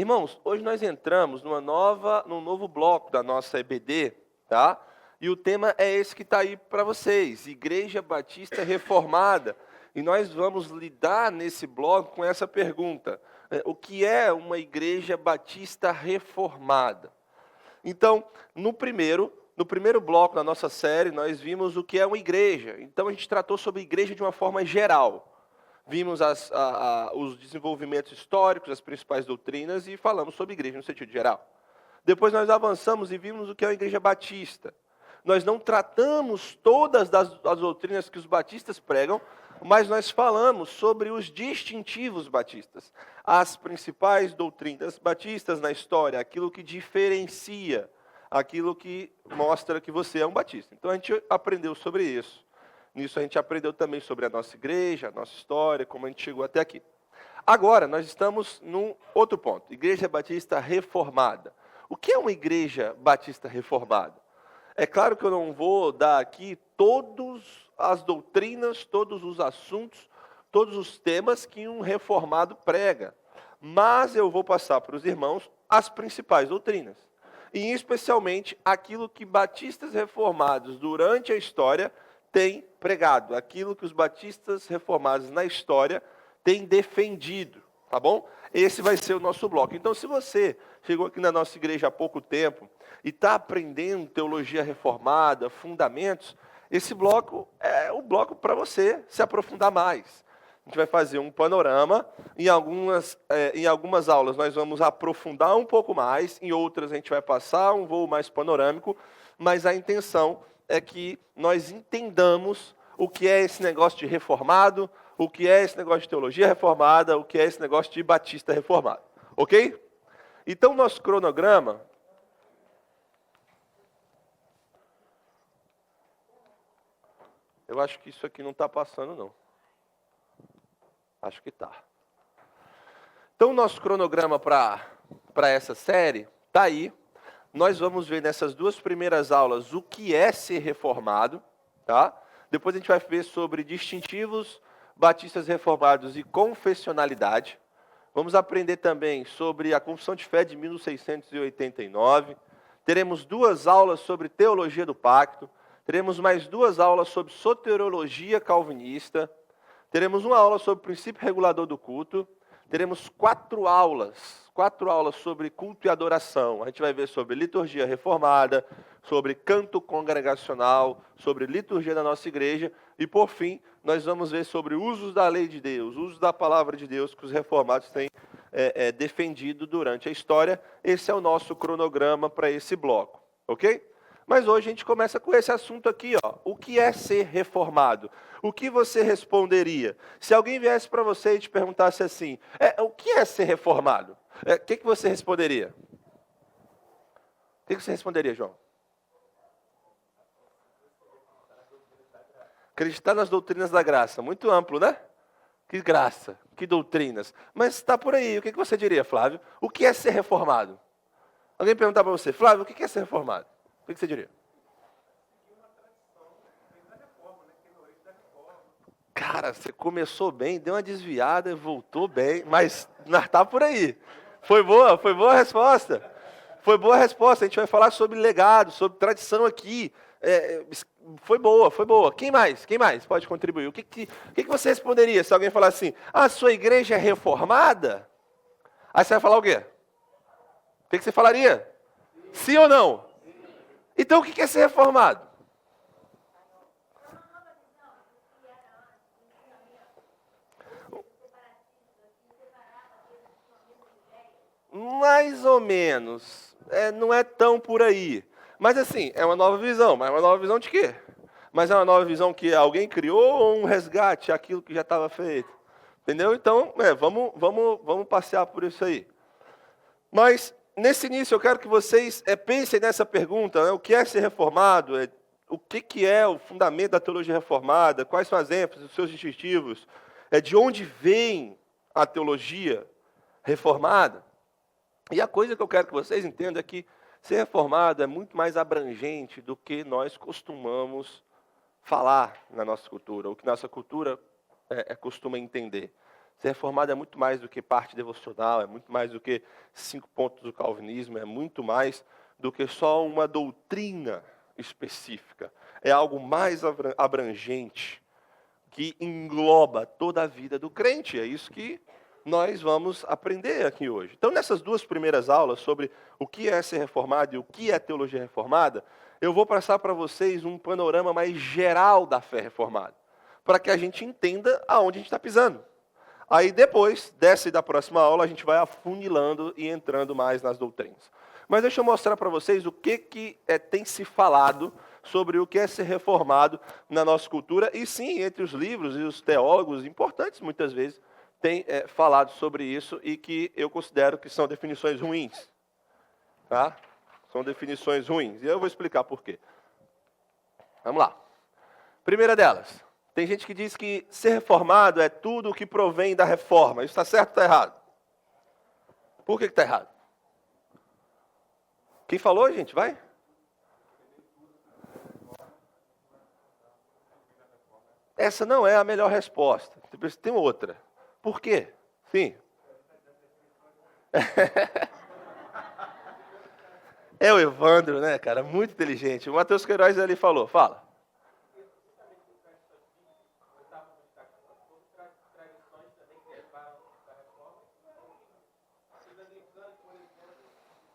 Irmãos, hoje nós entramos num novo bloco da nossa EBD, tá? E o tema é esse que está aí para vocês, Igreja Batista Reformada. E nós vamos lidar nesse bloco com essa pergunta: o que é uma Igreja Batista Reformada? Então, no primeiro bloco da nossa série, nós vimos o que é uma igreja. Então, a gente tratou sobre igreja de uma forma geral. Vimos os desenvolvimentos históricos, as principais doutrinas e falamos sobre igreja no sentido geral. Depois nós avançamos e vimos o que é uma igreja batista. Nós não tratamos todas as doutrinas que os batistas pregam, mas nós falamos sobre os distintivos batistas. As principais doutrinas batistas na história, aquilo que diferencia, aquilo que mostra que você é um batista. Então a gente aprendeu sobre isso. Nisso a gente aprendeu também sobre a nossa igreja, a nossa história, como a gente chegou até aqui. Agora, nós estamos num outro ponto, Igreja Batista Reformada. O que é uma Igreja Batista Reformada? É claro que eu não vou dar aqui todas as doutrinas, todos os assuntos, todos os temas que um reformado prega, mas eu vou passar para os irmãos as principais doutrinas. E especialmente aquilo que batistas reformados durante a história têm pregado, aquilo que os batistas reformados na história têm defendido, tá bom? Esse vai ser o nosso bloco. Então, se você chegou aqui na nossa igreja há pouco tempo e está aprendendo teologia reformada, fundamentos, esse bloco é o bloco para você se aprofundar mais. A gente vai fazer um panorama, em algumas aulas nós vamos aprofundar um pouco mais, em outras a gente vai passar um voo mais panorâmico, mas a intenção é que nós entendamos o que é esse negócio de reformado, o que é esse negócio de teologia reformada, o que é esse negócio de batista reformado. Ok? Então, nosso cronograma... Eu acho que isso aqui não está passando, não. Acho que está. Então, o nosso cronograma para essa série está aí. Nós vamos ver nessas duas primeiras aulas o que é ser reformado, tá? Depois a gente vai ver sobre distintivos batistas reformados e confessionalidade. Vamos aprender também sobre a Confissão de Fé de 1689. Teremos 2 aulas sobre teologia do pacto. Teremos mais 2 aulas sobre soteriologia calvinista. Teremos uma aula sobre princípio regulador do culto. Teremos 4 aulas sobre culto e adoração. A gente vai ver sobre liturgia reformada, sobre canto congregacional, sobre liturgia da nossa igreja. E, por fim, nós vamos ver sobre usos da lei de Deus, usos da palavra de Deus que os reformados têm defendido durante a história. Esse é o nosso cronograma para esse bloco, ok? Mas hoje a gente começa com esse assunto aqui, ó. O que é ser reformado? O que você responderia? Se alguém viesse para você e te perguntasse assim, o que é ser reformado? O que você responderia? O que você responderia, João? Acreditar nas doutrinas da graça. Muito amplo, né? Que graça, que doutrinas. Mas está por aí. O que você diria, Flávio? O que é ser reformado? Alguém perguntar para você, Flávio, o que é ser reformado? O que você diria? Cara, você começou bem, deu uma desviada, voltou bem, mas está por aí. Foi boa a resposta. Foi boa a resposta. A gente vai falar sobre legado, sobre tradição aqui. Foi boa. Quem mais? Pode contribuir? O que você responderia se alguém falar assim, sua igreja é reformada? Aí você vai falar o quê? O que você falaria? Sim ou não? Então, o que é ser reformado? Mais ou menos. Não é tão por aí. Mas assim, é uma nova visão. Mas é uma nova visão de quê? Mas é uma nova visão que alguém criou ou um resgate àquilo que já estava feito? Entendeu? Então, vamos passear por isso aí. Mas... nesse início, eu quero que vocês pensem nessa pergunta, né? O que é ser reformado? O que é o fundamento da teologia reformada? Quais são as ênfases, os seus distintivos? De onde vem a teologia reformada? E a coisa que eu quero que vocês entendam é que ser reformado é muito mais abrangente do que nós costumamos falar na nossa cultura, o que nossa cultura costuma entender. Ser reformado é muito mais do que parte devocional, é muito mais do que 5 pontos do calvinismo, é muito mais do que só uma doutrina específica. É algo mais abrangente, que engloba toda a vida do crente. É isso que nós vamos aprender aqui hoje. Então, nessas 2 primeiras aulas sobre o que é ser reformado e o que é teologia reformada, eu vou passar para vocês um panorama mais geral da fé reformada, para que a gente entenda aonde a gente está pisando. Aí depois, dessa e da próxima aula, a gente vai afunilando e entrando mais nas doutrinas. Mas deixa eu mostrar para vocês o que tem se falado sobre o que é ser reformado na nossa cultura. E sim, entre os livros e os teólogos importantes, muitas vezes, têm falado sobre isso e que eu considero que são definições ruins. Tá? São definições ruins. E eu vou explicar por quê. Vamos lá. Primeira delas. Tem gente que diz que ser reformado é tudo o que provém da reforma. Isso está certo ou está errado? Por que está errado? Quem falou, gente? Vai. Essa não é a melhor resposta. Tem outra. Por quê? Sim. É o Evandro, né, cara? Muito inteligente. O Matheus Queiroz ali falou. Fala.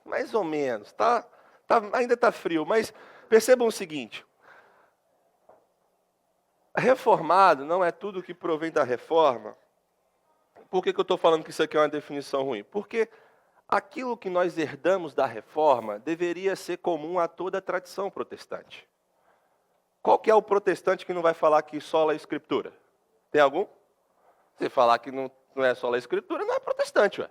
Mais ou menos, ainda está frio, mas percebam o seguinte, reformado não é tudo que provém da reforma. Por que eu estou falando que isso aqui é uma definição ruim? Porque aquilo que nós herdamos da reforma deveria ser comum a toda a tradição protestante. Qual que é o protestante que não vai falar que sola a Escritura? Tem algum? Se falar que não é sola a Escritura, não é protestante, ué.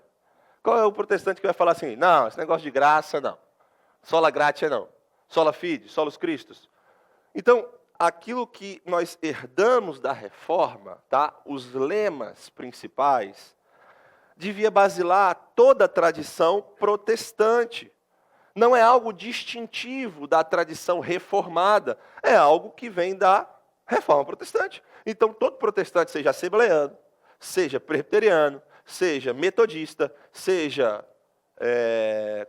Qual é o protestante que vai falar assim, não, esse negócio de graça, não. Sola gratia, não. Sola fide, solos Christus. Então, aquilo que nós herdamos da reforma, tá? Os lemas principais, devia basilar toda a tradição protestante. Não é algo distintivo da tradição reformada, é algo que vem da reforma protestante. Então, todo protestante, seja assembleano, seja presbiteriano, seja metodista, seja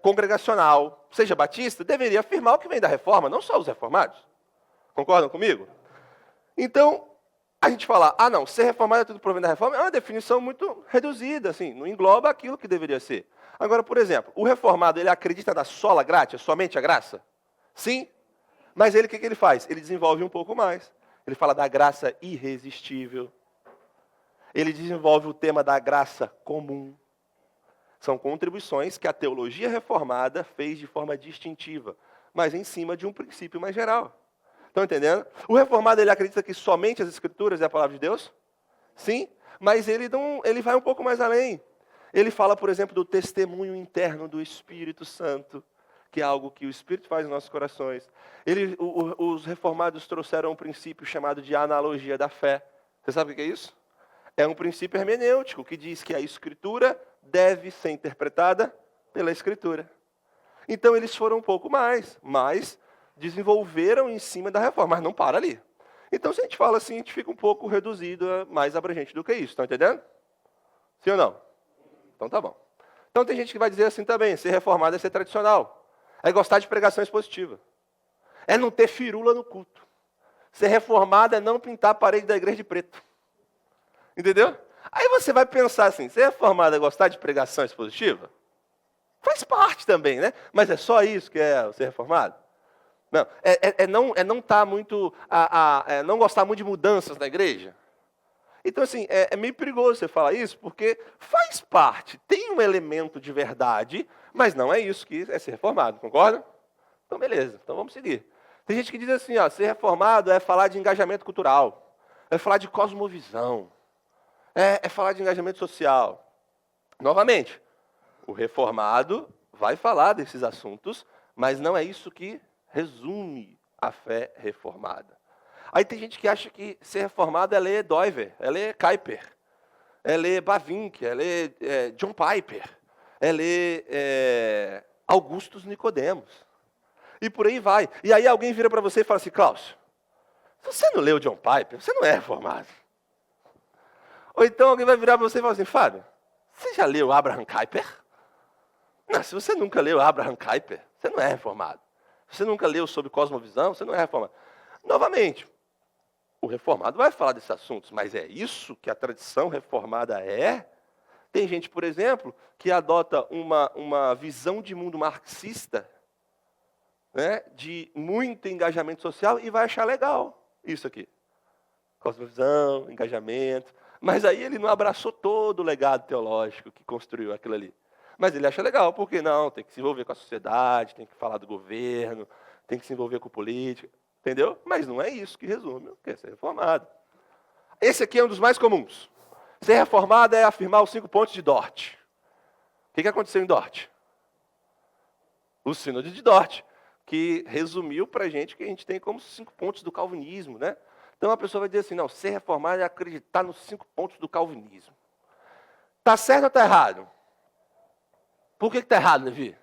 congregacional, seja batista, deveria afirmar o que vem da reforma, não só os reformados. Concordam comigo? Então, a gente falar, não, ser reformado é tudo provém da reforma, é uma definição muito reduzida, assim, não engloba aquilo que deveria ser. Agora, por exemplo, o reformado, ele acredita na sola gratia, somente a graça? Sim. Mas ele, o que ele faz? Ele desenvolve um pouco mais. Ele fala da graça irresistível. Ele desenvolve o tema da graça comum. São contribuições que a teologia reformada fez de forma distintiva, mas em cima de um princípio mais geral. Estão entendendo? O reformado, ele acredita que somente as Escrituras é a palavra de Deus? Sim, mas ele vai um pouco mais além. Ele fala, por exemplo, do testemunho interno do Espírito Santo, que é algo que o Espírito faz nos nossos corações. Os reformados trouxeram um princípio chamado de analogia da fé. Você sabe o que é isso? É um princípio hermenêutico que diz que a Escritura deve ser interpretada pela Escritura. Então eles foram um pouco mais, mas desenvolveram em cima da reforma, mas não para ali. Então se a gente fala assim, a gente fica um pouco reduzido, mais abrangente do que isso, estão entendendo? Sim ou não? Então tá bom. Então tem gente que vai dizer assim também, ser reformado é ser tradicional, é gostar de pregação expositiva, é não ter firula no culto. Ser reformado é não pintar a parede da igreja de preto. Entendeu? Aí você vai pensar assim, ser reformado é gostar de pregação expositiva? Faz parte também, né? Mas é só isso que é ser reformado? Não, não tá muito, não gostar muito de mudanças na igreja? Então, assim, é meio perigoso você falar isso, porque faz parte, tem um elemento de verdade, mas não é isso que é ser reformado, concorda? Então, beleza, então vamos seguir. Tem gente que diz assim, ser reformado é falar de engajamento cultural, é falar de cosmovisão, é falar de engajamento social. Novamente, o reformado vai falar desses assuntos, mas não é isso que resume a fé reformada. Aí tem gente que acha que ser reformado é ler Doiver, é ler Kuyper, é ler Bavinck, é ler John Piper, é ler Augustus Nicodemos. E por aí vai. E aí alguém vira para você e fala assim, Cláudio, você não leu John Piper, você não é reformado. Ou então alguém vai virar para você e falar assim, Fábio, você já leu Abraham Kuyper? Não, se você nunca leu Abraham Kuyper, você não é reformado. Se você nunca leu sobre cosmovisão, você não é reformado. Novamente, o reformado vai falar desses assuntos, mas é isso que a tradição reformada é? Tem gente, por exemplo, que adota uma visão de mundo marxista, né, de muito engajamento social e vai achar legal isso aqui. Cosmovisão, engajamento. Mas aí ele não abraçou todo o legado teológico que construiu aquilo ali. Mas ele acha legal, porque não, tem que se envolver com a sociedade, tem que falar do governo, tem que se envolver com política, entendeu? Mas não é isso que resume o que é ser reformado. Esse aqui é um dos mais comuns. Ser reformado é afirmar os 5 pontos de Dort. O que aconteceu em Dort? O Sínodo de Dort, que resumiu para a gente que a gente tem como 5 pontos do calvinismo, né? Então a pessoa vai dizer assim, não, ser reformado é acreditar nos 5 pontos do calvinismo. Está certo ou está errado? Por que está errado, Levi?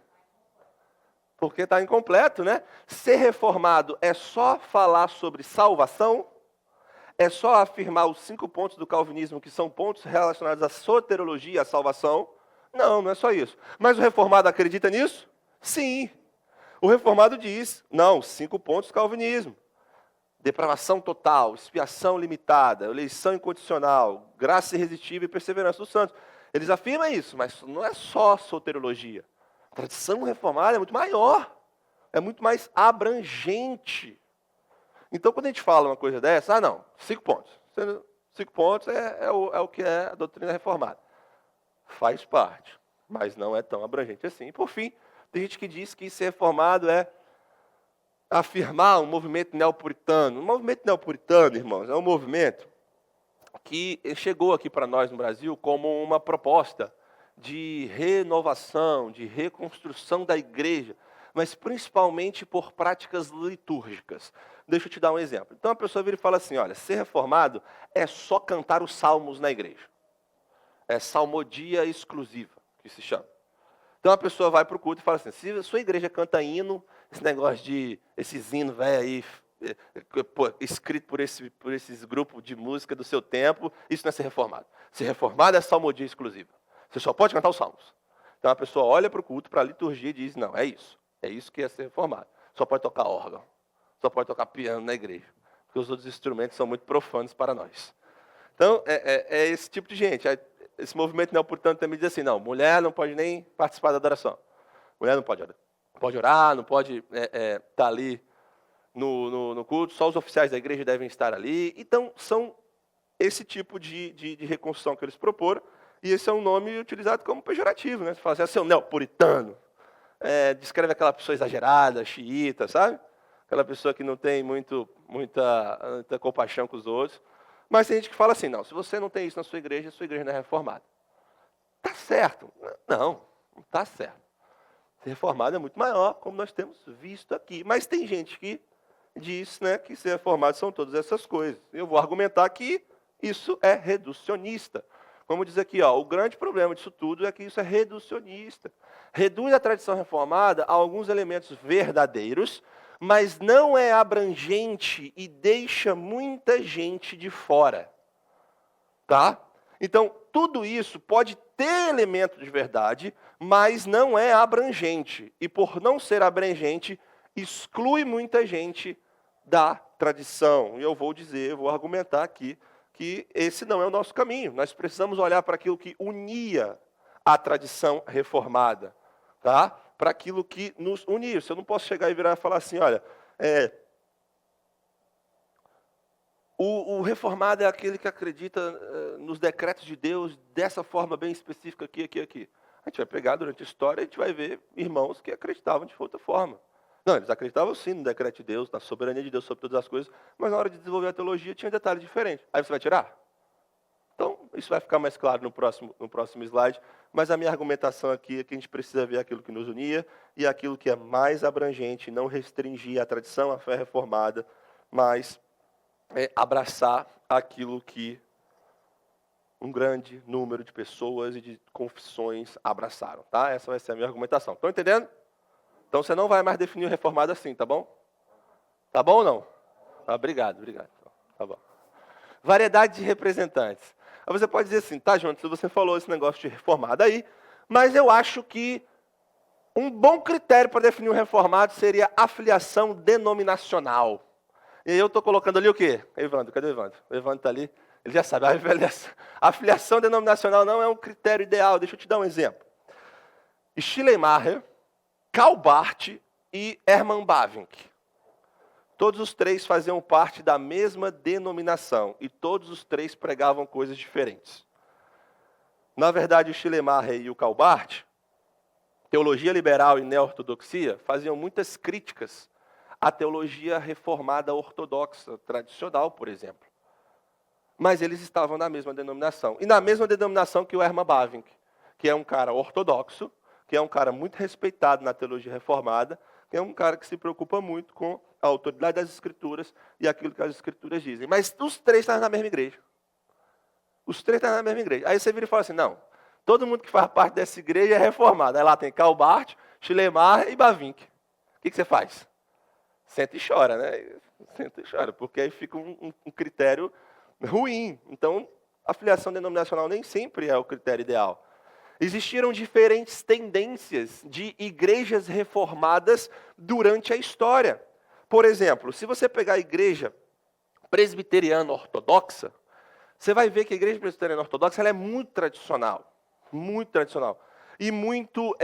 Porque está incompleto, né? Ser reformado é só falar sobre salvação? É só afirmar os 5 pontos do calvinismo, que são pontos relacionados à soterologia, à salvação? Não, não é só isso. Mas o reformado acredita nisso? Sim. O reformado diz, não, 5 pontos do calvinismo. Depravação total, expiação limitada, eleição incondicional, graça irresistível e perseverança dos santos. Eles afirmam isso, mas não é só soterologia. A tradição reformada é muito maior, é muito mais abrangente. Então, quando a gente fala uma coisa dessa, não, 5 pontos. 5 pontos é o que é a doutrina reformada. Faz parte, mas não é tão abrangente assim. E, por fim, tem gente que diz que ser reformado é afirmar um movimento neopuritano. O movimento neopuritano, irmãos, é um movimento que chegou aqui para nós no Brasil como uma proposta de renovação, de reconstrução da igreja, mas principalmente por práticas litúrgicas. Deixa eu te dar um exemplo. Então a pessoa vira e fala assim, olha, ser reformado é só cantar os salmos na igreja. É salmodia exclusiva, que se chama. Então a pessoa vai para o culto e fala assim, se a sua igreja canta hino, esse negócio de, esses hinos velho aí, escrito por esses grupos de música do seu tempo, isso não é ser reformado. Ser reformado é salmodia exclusiva. Você só pode cantar os salmos. Então a pessoa olha para o culto, para a liturgia e diz, não, é isso que é ser reformado. Só pode tocar órgão, só pode tocar piano na igreja, porque os outros instrumentos são muito profanos para nós. Então é esse tipo de gente. Esse movimento neopuritano também diz assim, não, mulher não pode nem participar da adoração. Mulher não pode orar, não pode estar ali no culto, só os oficiais da igreja devem estar ali. Então, são esse tipo de reconstrução que eles proporam, e esse é um nome utilizado como pejorativo, né? Você fala assim, é um neopuritano, descreve aquela pessoa exagerada, xiita, sabe? Aquela pessoa que não tem muita compaixão com os outros. Mas tem gente que fala assim, não, se você não tem isso na sua igreja não é reformada. Tá certo? Não está certo. Ser reformado é muito maior, como nós temos visto aqui. Mas tem gente que diz, né, que ser reformado são todas essas coisas. Eu vou argumentar que isso é reducionista. Como diz aqui, ó, o grande problema disso tudo é que isso é reducionista. Reduz a tradição reformada a alguns elementos verdadeiros, mas não é abrangente e deixa muita gente de fora. Tá? Então, tudo isso pode ter elemento de verdade, mas não é abrangente. E por não ser abrangente, exclui muita gente da tradição. E eu vou argumentar aqui, que esse não é o nosso caminho. Nós precisamos olhar para aquilo que unia a tradição reformada, tá? Para aquilo que nos unia. Eu não posso chegar e virar e falar assim, olha, o reformado é aquele que acredita nos decretos de Deus dessa forma bem específica aqui. A gente vai pegar durante a história e a gente vai ver irmãos que acreditavam de outra forma. Não, eles acreditavam sim no decreto de Deus, na soberania de Deus sobre todas as coisas, mas na hora de desenvolver a teologia tinha detalhes diferentes. Aí você vai tirar? Então, isso vai ficar mais claro no próximo slide, mas a minha argumentação aqui é que a gente precisa ver aquilo que nos unia e aquilo que é mais abrangente, não restringir a tradição, a fé reformada, mas abraçar aquilo que um grande número de pessoas e de confissões abraçaram. Tá? Essa vai ser a minha argumentação. Estão entendendo? Então você não vai mais definir o reformado assim, tá bom? Tá bom ou não? Ah, obrigado. Tá bom. Variedade de representantes. Aí você pode dizer assim, tá, Jonas, você falou esse negócio de reformado aí, mas eu acho que um bom critério para definir um reformado seria a filiação denominacional. E aí eu estou colocando ali o quê? Evandro, cadê o Evandro? O Evandro está ali. Ele já sabe, a filiação denominacional não é um critério ideal. Deixa eu te dar um exemplo. Schleiermacher, Karl Barth e Hermann Bavinck. Todos os três faziam parte da mesma denominação e todos os três pregavam coisas diferentes. Na verdade, o Schleiermacher e o Karl Barth, teologia liberal e neo-ortodoxia, faziam muitas críticas à teologia reformada ortodoxa, tradicional, por exemplo. Mas eles estavam na mesma denominação. E na mesma denominação que o Hermann Bavinck, que é um cara ortodoxo, que é um cara muito respeitado na teologia reformada, que é um cara que se preocupa muito com a autoridade das Escrituras e aquilo que as Escrituras dizem. Mas os três estavam na mesma igreja. Os três estavam na mesma igreja. Aí você vira e fala assim, não, todo mundo que faz parte dessa igreja é reformado. Aí lá tem Karl Barth, Schleiermacher e Bavinck. O que você faz? Senta e chora, né? Senta e chora, porque aí fica um critério ruim. Então, a filiação denominacional nem sempre é o critério ideal. Existiram diferentes tendências de igrejas reformadas durante a história. Por exemplo, se você pegar a igreja presbiteriana ortodoxa, você vai ver que a igreja presbiteriana ortodoxa ela é muito tradicional. Muito tradicional. E muito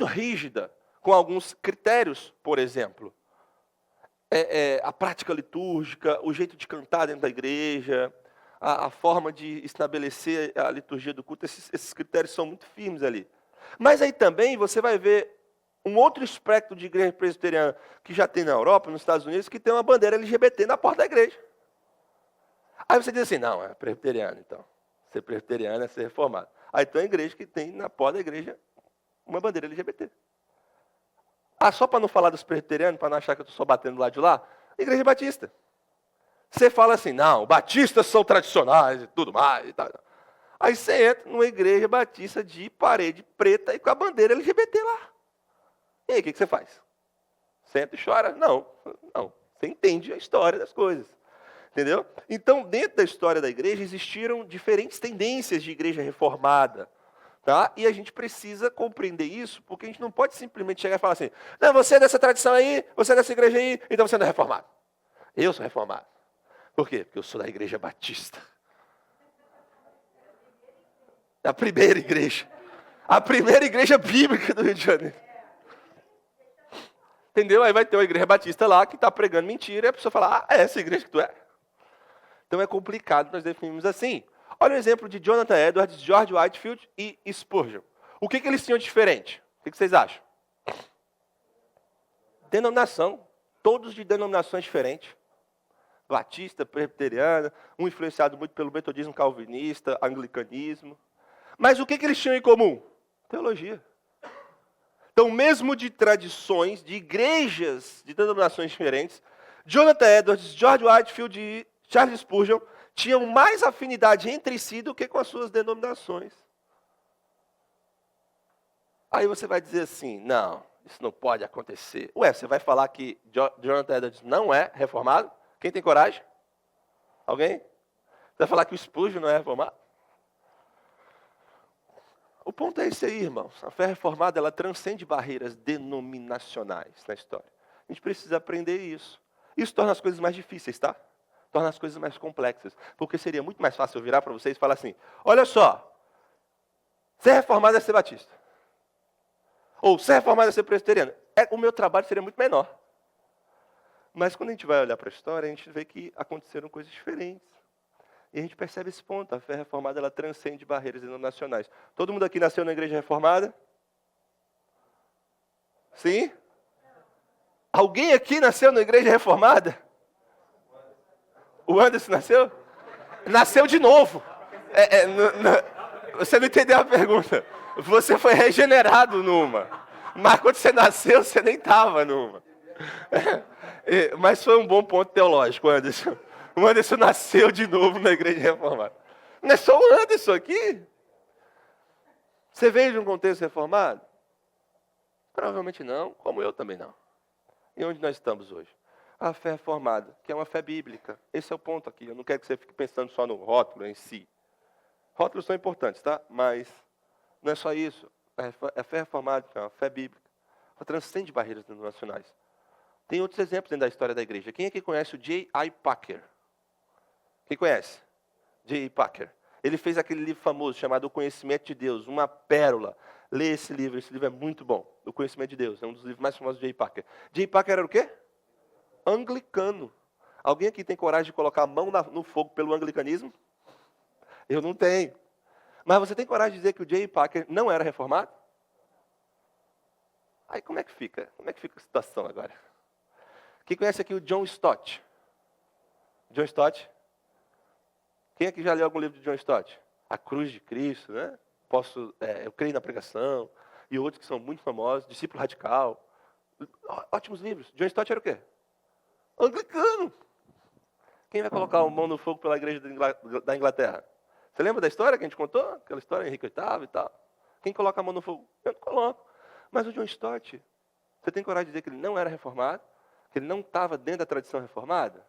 rígida, com alguns critérios, por exemplo. A prática litúrgica, o jeito de cantar dentro da igreja, a forma de estabelecer a liturgia do culto, esses critérios são muito firmes ali. Mas aí também você vai ver um outro espectro de igreja presbiteriana que já tem na Europa, nos Estados Unidos, que tem uma bandeira LGBT na porta da igreja. Aí você diz assim, não, é presbiteriano então. Ser presbiteriano é ser reformado. Aí tem uma igreja que tem na porta da igreja uma bandeira LGBT. Ah, só para não falar dos presbiterianos, para não achar que eu estou só batendo do lado de lá, igreja batista. Você fala assim, não, batistas são tradicionais e tudo mais. E tal. Aí você entra numa igreja batista de parede preta e com a bandeira LGBT lá. E aí, o que você faz? Senta e chora? Não. Você entende a história das coisas. Entendeu? Então, dentro da história da igreja, existiram diferentes tendências de igreja reformada. Tá? E a gente precisa compreender isso, porque a gente não pode simplesmente chegar e falar assim, não, você é dessa tradição aí, você é dessa igreja aí, então você não é reformado. Eu sou reformado. Por quê? Porque eu sou da igreja batista. A primeira igreja. A primeira igreja bíblica do Rio de Janeiro. Entendeu? Aí vai ter uma igreja batista lá que está pregando mentira e a pessoa fala, é essa igreja que tu é? Então é complicado nós definirmos assim. Olha o exemplo de Jonathan Edwards, George Whitefield e Spurgeon. O que eles tinham de diferente? O que vocês acham? Denominação. Todos de denominações diferentes. Batista, presbiteriana, um influenciado muito pelo metodismo calvinista, anglicanismo. Mas o que eles tinham em comum? Teologia. Então, mesmo de tradições, de igrejas, de denominações diferentes, Jonathan Edwards, George Whitefield e Charles Spurgeon tinham mais afinidade entre si do que com as suas denominações. Aí você vai dizer assim, não, isso não pode acontecer. Ué, você vai falar que Jonathan Edwards não é reformado? Quem tem coragem? Alguém? Você vai falar que o Spurgeon não é reformado? O ponto é esse aí, irmãos. A fé reformada, ela transcende barreiras denominacionais na história. A gente precisa aprender isso. Isso torna as coisas mais difíceis, tá? Torna as coisas mais complexas. Porque seria muito mais fácil eu virar para vocês e falar assim, olha só, ser reformado é ser batista. Ou ser reformado é ser presbiteriano. O meu trabalho seria muito menor. Mas quando a gente vai olhar para a história, a gente vê que aconteceram coisas diferentes. E a gente percebe esse ponto. A fé reformada, ela transcende barreiras denominacionais. Todo mundo aqui nasceu na igreja reformada? Sim? Alguém aqui nasceu na igreja reformada? O Anderson nasceu? Nasceu de novo. Você não entendeu a pergunta. Você foi regenerado numa. Mas quando você nasceu, você nem estava numa. Mas foi um bom ponto teológico, Anderson. O Anderson nasceu de novo na igreja reformada. Não é só o Anderson aqui? Você veio de um contexto reformado? Provavelmente não, como eu também não. E onde nós estamos hoje? a fé reformada, que é uma fé bíblica. Esse é o ponto aqui. Eu não quero que você fique pensando só no rótulo em si. Rótulos são importantes, tá? Mas não é só isso. A fé reformada é uma fé bíblica. Ela transcende barreiras denominacionais. Tem outros exemplos dentro da história da igreja. Quem aqui conhece o J.I. Packer? Quem conhece? J.I. Packer. Ele fez aquele livro famoso chamado O Conhecimento de Deus, uma pérola. Lê esse livro é muito bom. O Conhecimento de Deus, é um dos livros mais famosos de J.I. Packer. J.I. Packer era o quê? Anglicano. Alguém aqui tem coragem de colocar a mão no fogo pelo anglicanismo? Eu não tenho. Mas você tem coragem de dizer que o J.I. Packer não era reformado? Aí como é que fica? Como é que fica a situação agora? Quem conhece aqui o John Stott? John Stott? Quem aqui já leu algum livro de John Stott? A Cruz de Cristo, né? Eu creio na pregação. E outros que são muito famosos. Discípulo Radical. Ótimos livros. John Stott era o quê? Anglicano. Quem vai colocar a mão no fogo pela igreja da Inglaterra? Você lembra da história que a gente contou? Aquela história de Henrique VIII e tal. Quem coloca a mão no fogo? Eu não coloco. Mas o John Stott, você tem coragem de dizer que ele não era reformado? Que ele não estava dentro da tradição reformada?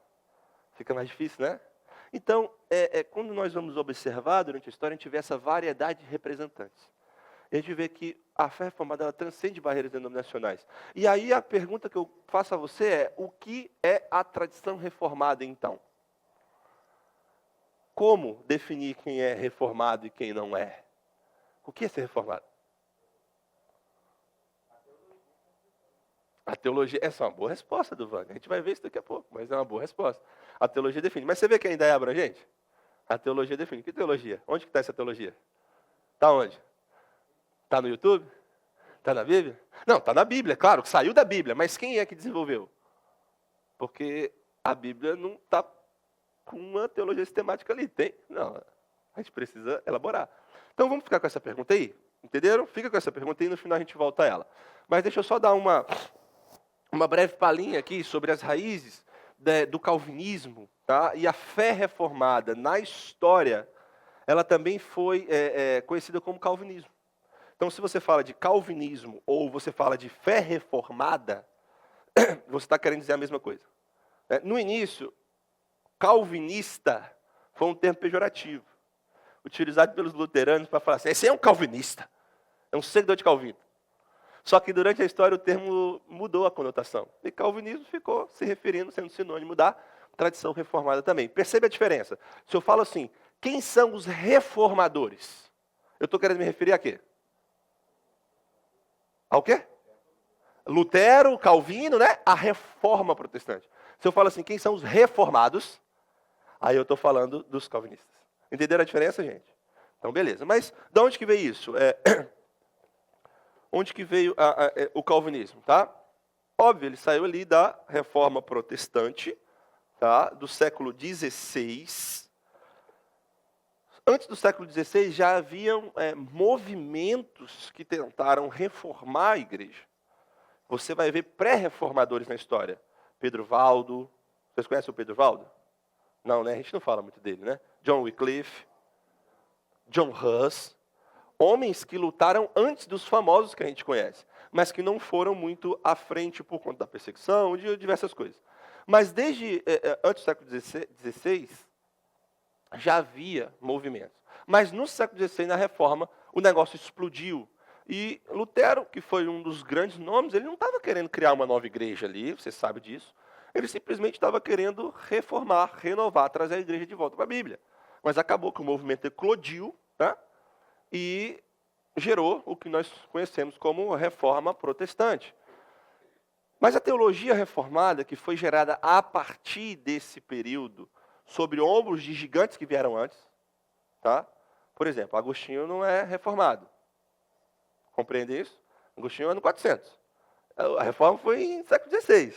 Fica mais difícil, né? Então, quando nós vamos observar durante a história, a gente vê essa variedade de representantes. E a gente vê que a fé reformada ela transcende barreiras denominacionais. E aí a pergunta que eu faço a você é, o que é a tradição reformada então? Como definir quem é reformado e quem não é? O que é ser reformado? A teologia, essa é uma boa resposta do Wagner. A gente vai ver isso daqui a pouco, mas é uma boa resposta. A teologia define. Mas você vê que ainda é abrangente? A teologia define. Que teologia? Onde que está essa teologia? Está onde? Está no YouTube? Está na Bíblia? Não, está na Bíblia, claro, saiu da Bíblia. Mas quem é que desenvolveu? Porque a Bíblia não está com uma teologia sistemática ali. Tem? Não, a gente precisa elaborar. Então vamos ficar com essa pergunta aí? Entenderam? Fica com essa pergunta aí e no final a gente volta a ela. Mas deixa eu só dar uma breve palhinha aqui sobre as raízes do calvinismo, tá? E a fé reformada na história, ela também foi conhecida como calvinismo. Então, se você fala de calvinismo ou você fala de fé reformada, você está querendo dizer a mesma coisa. No início, calvinista foi um termo pejorativo, utilizado pelos luteranos para falar assim, esse é um calvinista, é um seguidor de Calvino. Só que durante a história o termo mudou a conotação. E calvinismo ficou se referindo, sendo sinônimo da tradição reformada também. Percebe a diferença? Se eu falo assim, quem são os reformadores? Eu estou querendo me referir a quê? Ao quê? Lutero, Calvino, né? A reforma protestante. Se eu falo assim, quem são os reformados? Aí eu estou falando dos calvinistas. Entenderam a diferença, gente? Então, beleza. Mas de onde que veio isso? Onde que veio o calvinismo, tá? Óbvio, ele saiu ali da reforma protestante, tá? Do século XVI. Antes do século XVI já haviam movimentos que tentaram reformar a igreja. Você vai ver pré-reformadores na história. Pedro Valdo, vocês conhecem o Pedro Valdo? Não, né? A gente não fala muito dele, né? John Wycliffe, John Huss. Homens que lutaram antes dos famosos que a gente conhece, mas que não foram muito à frente por conta da perseguição, de diversas coisas. Mas desde antes do século XVI, já havia movimentos. Mas no século XVI, na Reforma, o negócio explodiu. E Lutero, que foi um dos grandes nomes, ele não estava querendo criar uma nova igreja ali, você sabe disso. Ele simplesmente estava querendo reformar, renovar, trazer a igreja de volta para a Bíblia. Mas acabou que o movimento eclodiu, tá? E gerou o que nós conhecemos como reforma protestante. Mas a teologia reformada, que foi gerada a partir desse período, sobre ombros de gigantes que vieram antes, tá? Por exemplo, Agostinho não é reformado. Compreende isso? Agostinho é no 400. A reforma foi em século XVI.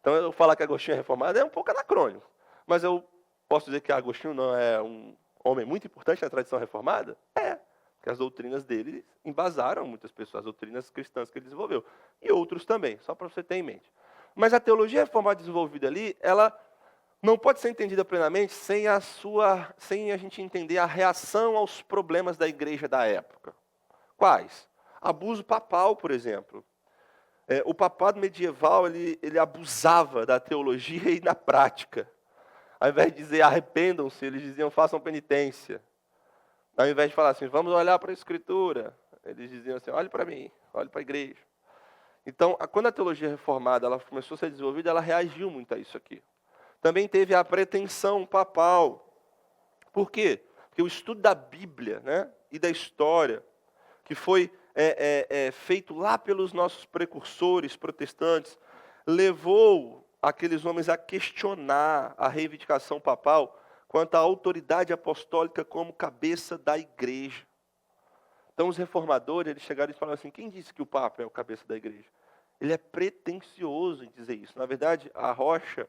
Então, eu falar que Agostinho é reformado é um pouco anacrônico. Mas eu posso dizer que Agostinho não é um homem muito importante na tradição reformada? É. Porque as doutrinas dele embasaram muitas pessoas, as doutrinas cristãs que ele desenvolveu. E outros também, só para você ter em mente. Mas a teologia reformada desenvolvida ali, ela não pode ser entendida plenamente sem a gente entender a reação aos problemas da igreja da época. Quais? Abuso papal, por exemplo. O papado medieval, ele abusava da teologia e da prática. Ao invés de dizer arrependam-se, eles diziam façam penitência. Ao invés de falar assim, vamos olhar para a Escritura, eles diziam assim, olhe para mim, olhe para a igreja. Então, quando a teologia reformada ela começou a ser desenvolvida, ela reagiu muito a isso aqui. Também teve a pretensão papal. Por quê? Porque o estudo da Bíblia, né, e da história, que foi feito lá pelos nossos precursores protestantes, levou aqueles homens a questionar a reivindicação papal quanto à autoridade apostólica como cabeça da igreja. Então os reformadores, eles chegaram e falaram assim, quem disse que o Papa é o cabeça da igreja? Ele é pretensioso em dizer isso. Na verdade, a rocha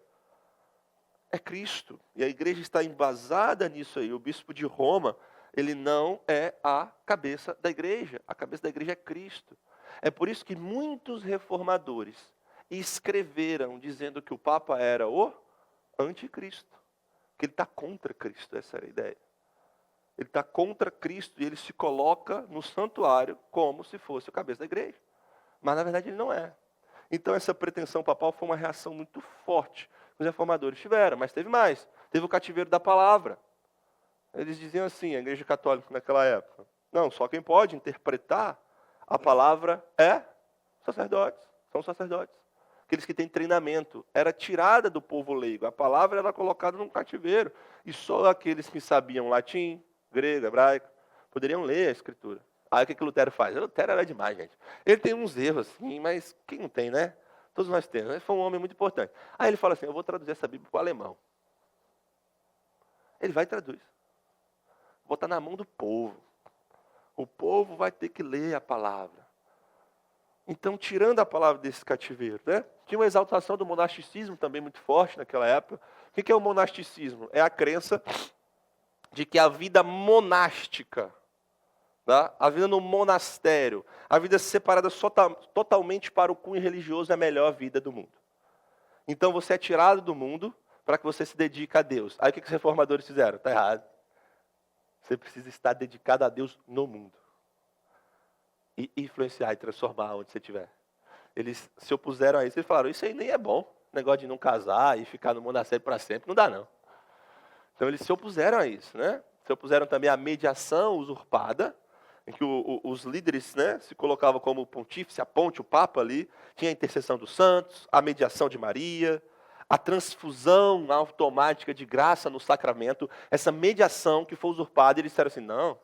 é Cristo. E a igreja está embasada nisso aí. O bispo de Roma, ele não é a cabeça da igreja. A cabeça da igreja é Cristo. É por isso que muitos reformadores escreveram dizendo que o Papa era o anticristo. Que ele está contra Cristo, essa era a ideia. Ele está contra Cristo e ele se coloca no santuário como se fosse o cabeça da igreja. Mas na verdade ele não é. Então essa pretensão papal foi uma reação muito forte que os reformadores tiveram. Mas teve mais. Teve o cativeiro da palavra. Eles diziam assim, a igreja católica naquela época. Não, só quem pode interpretar a palavra é sacerdotes. São sacerdotes. Aqueles que têm treinamento. Era tirada do povo leigo. A palavra era colocada num cativeiro. E só aqueles que sabiam latim, grego, hebraico, poderiam ler a Escritura. Aí o que Lutero faz? Lutero era demais, gente. Ele tem uns erros assim, mas quem não tem, né? Todos nós temos. Ele foi um homem muito importante. Aí ele fala assim, eu vou traduzir essa Bíblia para o alemão. Ele vai e traduz. Vou botar na mão do povo. O povo vai ter que ler a palavra. Então, tirando a palavra desse cativeiro, né? Tinha uma exaltação do monasticismo também muito forte naquela época. O que é o monasticismo? É a crença de que a vida monástica, tá? A vida no monastério, a vida separada totalmente para o cunho religioso é a melhor vida do mundo. Então, você é tirado do mundo para que você se dedique a Deus. Aí o que os reformadores fizeram? Está errado. Você precisa estar dedicado a Deus no mundo. E influenciar e transformar onde você estiver. Eles se opuseram a isso e falaram, isso aí nem é bom. Negócio de não casar e ficar no monastério para sempre, não dá não. Então eles se opuseram a isso, né? Se opuseram também à mediação usurpada, em que os líderes, né, se colocavam como o pontífice, a ponte, o papa ali, tinha a intercessão dos santos, a mediação de Maria, a transfusão automática de graça no sacramento, essa mediação que foi usurpada, e eles disseram assim, não,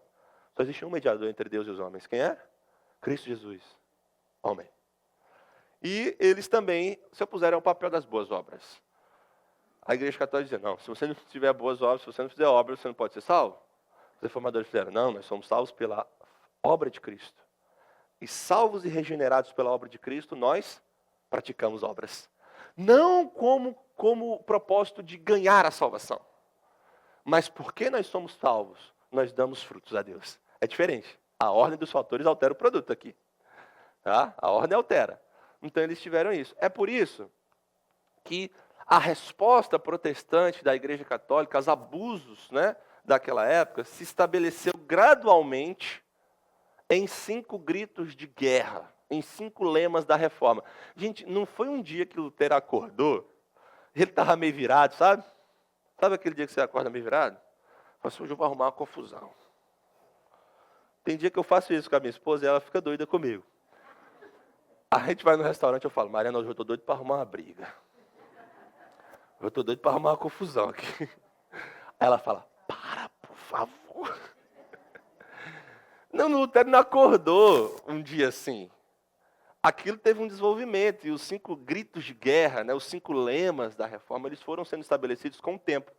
só existe um mediador entre Deus e os homens. Quem é? Cristo Jesus, homem. E eles também se opuseram ao papel das boas obras. A igreja católica dizia, não, se você não tiver boas obras, se você não fizer obras, você não pode ser salvo. Os reformadores fizeram, não, nós somos salvos pela obra de Cristo. E salvos e regenerados pela obra de Cristo, nós praticamos obras. Não como propósito de ganhar a salvação. Mas porque nós somos salvos, nós damos frutos a Deus. É diferente. A ordem dos fatores altera o produto aqui. Tá? A ordem altera. Então eles tiveram isso. É por isso que a resposta protestante da Igreja Católica aos abusos, né, daquela época se estabeleceu gradualmente em 5 gritos de guerra, em 5 lemas da reforma. Gente, não foi um dia que Lutero acordou, ele estava meio virado, sabe? Sabe aquele dia que você acorda meio virado? Fala assim, hoje eu vou arrumar uma confusão. Tem dia que eu faço isso com a minha esposa e ela fica doida comigo. A gente vai no restaurante e eu falo, Mariana, hoje eu estou doido para arrumar uma briga. Eu estou doido para arrumar uma confusão aqui. Aí ela fala, para, por favor. Não, Lutero não acordou um dia assim. Aquilo teve um desenvolvimento, e os 5 gritos de guerra, né, os 5 lemas da reforma, eles foram sendo estabelecidos com o tempo.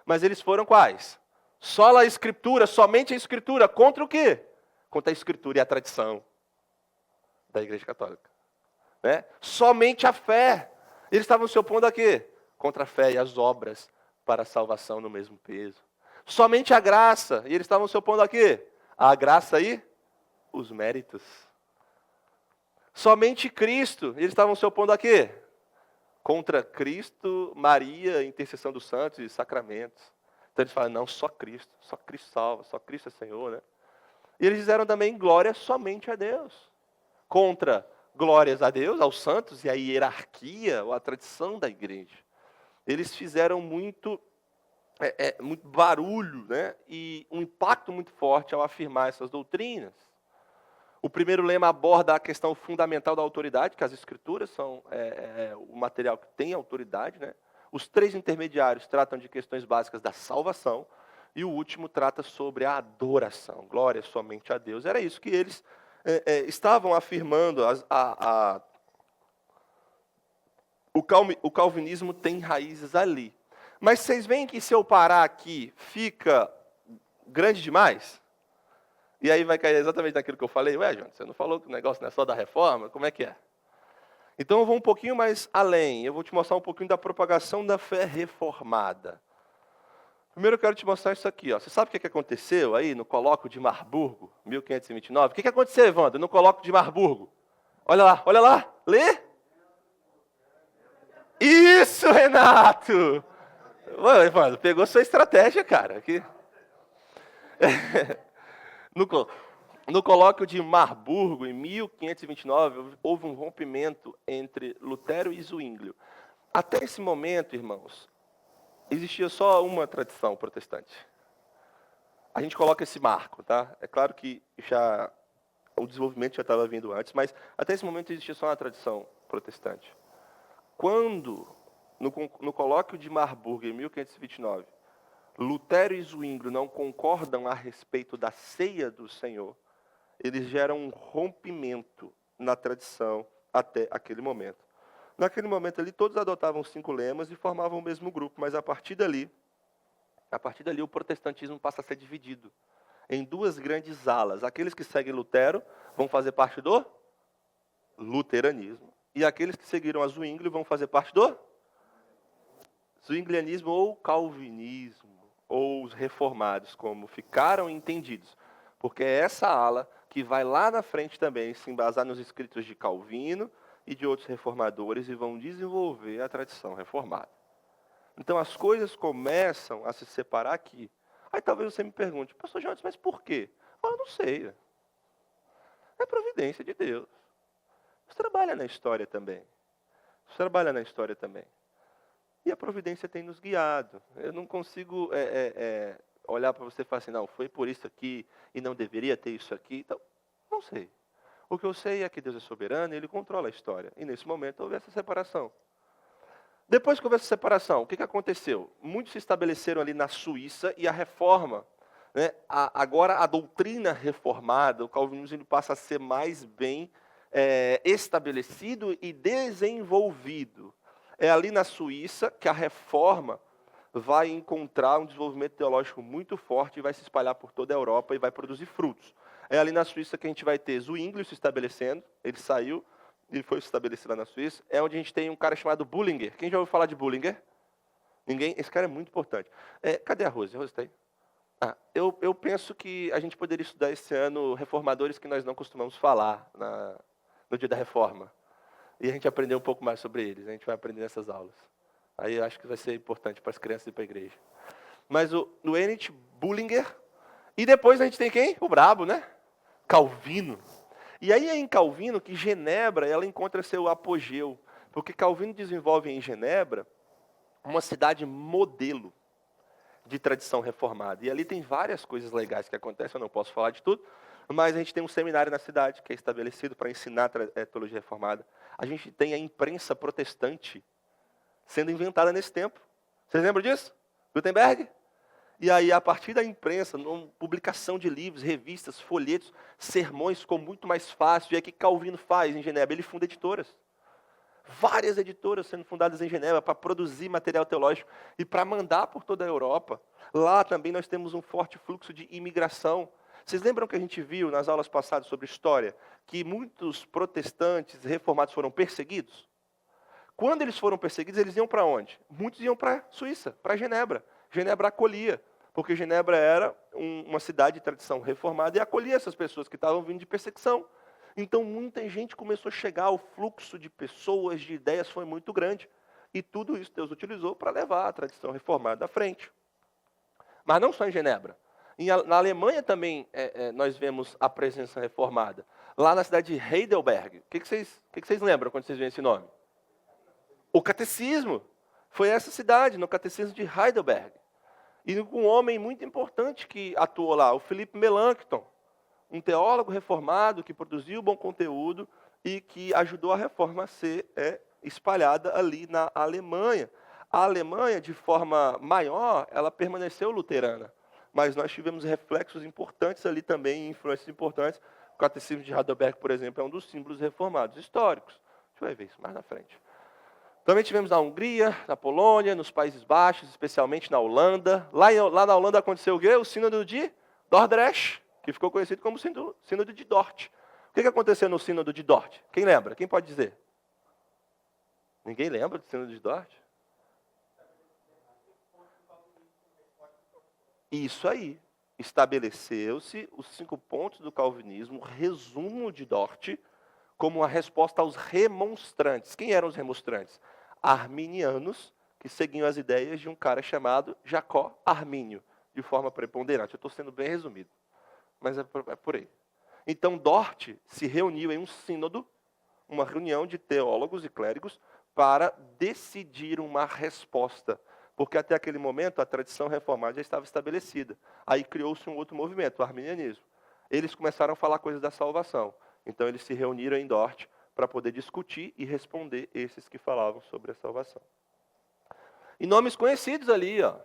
Mas eles foram quais? Só a Escritura, somente a Escritura. Contra o quê? Contra a Escritura e a tradição da Igreja Católica. Né? Somente a fé. Eles estavam se opondo a quê? Contra a fé e as obras para a salvação no mesmo peso. Somente a graça. E eles estavam se opondo a quê? A graça e os méritos. Somente Cristo. E eles estavam se opondo a quê? Contra Cristo, Maria, intercessão dos santos e sacramentos. Então eles falam, não, só Cristo salva, só Cristo é Senhor, né? E eles fizeram também glória somente a Deus. Contra glórias a Deus, aos santos e à hierarquia, ou à tradição da igreja. Eles fizeram muito barulho, né? E um impacto muito forte ao afirmar essas doutrinas. O primeiro lema aborda a questão fundamental da autoridade, que as escrituras são o material que tem autoridade, né? Os 3 intermediários tratam de questões básicas da salvação, e o último trata sobre a adoração, glória somente a Deus. Era isso que eles estavam afirmando. O calvinismo tem raízes ali. Mas vocês veem que se eu parar aqui, fica grande demais? E aí vai cair exatamente naquilo que eu falei. Ué, João, você não falou que o negócio não é só da reforma? Como é que é? Então eu vou um pouquinho mais além. Eu vou te mostrar um pouquinho da propagação da fé reformada. Primeiro eu quero te mostrar isso aqui. Ó. Você sabe o que aconteceu aí no colóquio de Marburgo, 1529? O que aconteceu, Evandro, no colóquio de Marburgo? Olha lá. Lê. Isso, Renato! Ué, Evandro, pegou sua estratégia, cara. Aqui. No colóquio de Marburgo, em 1529, houve um rompimento entre Lutero e Zwinglio. Até esse momento, irmãos, existia só uma tradição protestante. A gente coloca esse marco, tá? É claro que o desenvolvimento já estava vindo antes, mas até esse momento existia só uma tradição protestante. Quando, no colóquio de Marburgo, em 1529, Lutero e Zwinglio não concordam a respeito da ceia do Senhor, eles geram um rompimento na tradição até aquele momento. Naquele momento ali, todos adotavam 5 lemas e formavam o mesmo grupo, mas a partir dali o protestantismo passa a ser dividido em 2 grandes alas. Aqueles que seguem Lutero vão fazer parte do luteranismo, e aqueles que seguiram a Zwinglio vão fazer parte do zwinglianismo ou calvinismo, ou os reformados, como ficaram entendidos. Porque é essa ala que vai lá na frente também se embasar nos escritos de Calvino e de outros reformadores e vão desenvolver a tradição reformada. Então as coisas começam a se separar aqui. Aí talvez você me pergunte, pastor Jones, mas por quê? Eu não sei. É providência de Deus. Você trabalha na história também. E a providência tem nos guiado. Eu não consigo olhar para você e falar assim, não, foi por isso aqui e não deveria ter isso aqui. Então, não sei. O que eu sei é que Deus é soberano e Ele controla a história. E nesse momento houve essa separação. Depois que houve essa separação, o que aconteceu? Muitos se estabeleceram ali na Suíça e a reforma, né, agora a doutrina reformada, o calvinismo passa a ser mais bem estabelecido e desenvolvido. É ali na Suíça que a reforma vai encontrar um desenvolvimento teológico muito forte e vai se espalhar por toda a Europa e vai produzir frutos. É ali na Suíça que a gente vai ter Zwinglio se estabelecendo, ele saiu e foi se estabelecer lá na Suíça. É onde a gente tem um cara chamado Bullinger. Quem já ouviu falar de Bullinger? Ninguém? Esse cara é muito importante. Cadê a Rose? A Rose está aí? Eu penso que a gente poderia estudar esse ano reformadores que nós não costumamos falar no dia da reforma. E a gente aprender um pouco mais sobre eles. A gente vai aprender nessas aulas. Aí eu acho que vai ser importante para as crianças e para a igreja. Mas o Heinrich Bullinger. E depois a gente tem quem? O brabo, né? Calvino. E aí é em Calvino que Genebra ela encontra seu apogeu. Porque Calvino desenvolve em Genebra uma cidade modelo de tradição reformada. E ali tem várias coisas legais que acontecem, eu não posso falar de tudo, mas a gente tem um seminário na cidade que é estabelecido para ensinar a teologia reformada. A gente tem a imprensa protestante sendo inventada nesse tempo. Vocês lembram disso? Gutenberg? E aí, a partir da imprensa, publicação de livros, revistas, folhetos, sermões ficou muito mais fácil. E aí, o que Calvino faz em Genebra? Ele funda editoras. Várias editoras sendo fundadas em Genebra para produzir material teológico e para mandar por toda a Europa. Lá também nós temos um forte fluxo de imigração. Vocês lembram que a gente viu nas aulas passadas sobre história que muitos protestantes reformados foram perseguidos? Quando eles foram perseguidos, eles iam para onde? Muitos iam para a Suíça, para Genebra. Genebra acolhia, porque Genebra era uma cidade de tradição reformada e acolhia essas pessoas que estavam vindo de perseguição. Então, muita gente começou a chegar, o fluxo de pessoas, de ideias foi muito grande. E tudo isso Deus utilizou para levar a tradição reformada à frente. Mas não só em Genebra. Na Alemanha também nós vemos a presença reformada. lá na cidade de Heidelberg. O que vocês lembram quando vocês veem esse nome? O catecismo. Foi essa cidade, no catecismo de Heidelberg. E com um homem muito importante que atuou lá, o Philippe Melanchthon, um teólogo reformado que produziu bom conteúdo e que ajudou a reforma a ser espalhada ali na Alemanha. A Alemanha, de forma maior, ela permaneceu luterana, mas nós tivemos reflexos importantes ali também, influências importantes. O catecismo de Heidelberg, por exemplo, é um dos símbolos reformados históricos. A gente vai ver isso mais na frente. Também tivemos na Hungria, na Polônia, nos Países Baixos, especialmente na Holanda. Lá na Holanda aconteceu o quê? O sínodo de Dordrecht, que ficou conhecido como sínodo de Dort. O que aconteceu no sínodo de Dort? Quem lembra? Quem pode dizer? Ninguém lembra do sínodo de Dort? Isso aí. Estabeleceu-se os 5 pontos do calvinismo, resumo de Dort, como uma resposta aos remonstrantes. Quem eram os remonstrantes? Arminianos, que seguiam as ideias de um cara chamado Jacó Armínio, de forma preponderante. Eu estou sendo bem resumido, mas é por aí. Então, Dort se reuniu em um sínodo, uma reunião de teólogos e clérigos, para decidir uma resposta. Porque até aquele momento a tradição reformada já estava estabelecida. Aí criou-se um outro movimento, o arminianismo. Eles começaram a falar coisas da salvação. Então eles se reuniram em Dort para poder discutir e responder esses que falavam sobre a salvação. E nomes conhecidos ali, ó.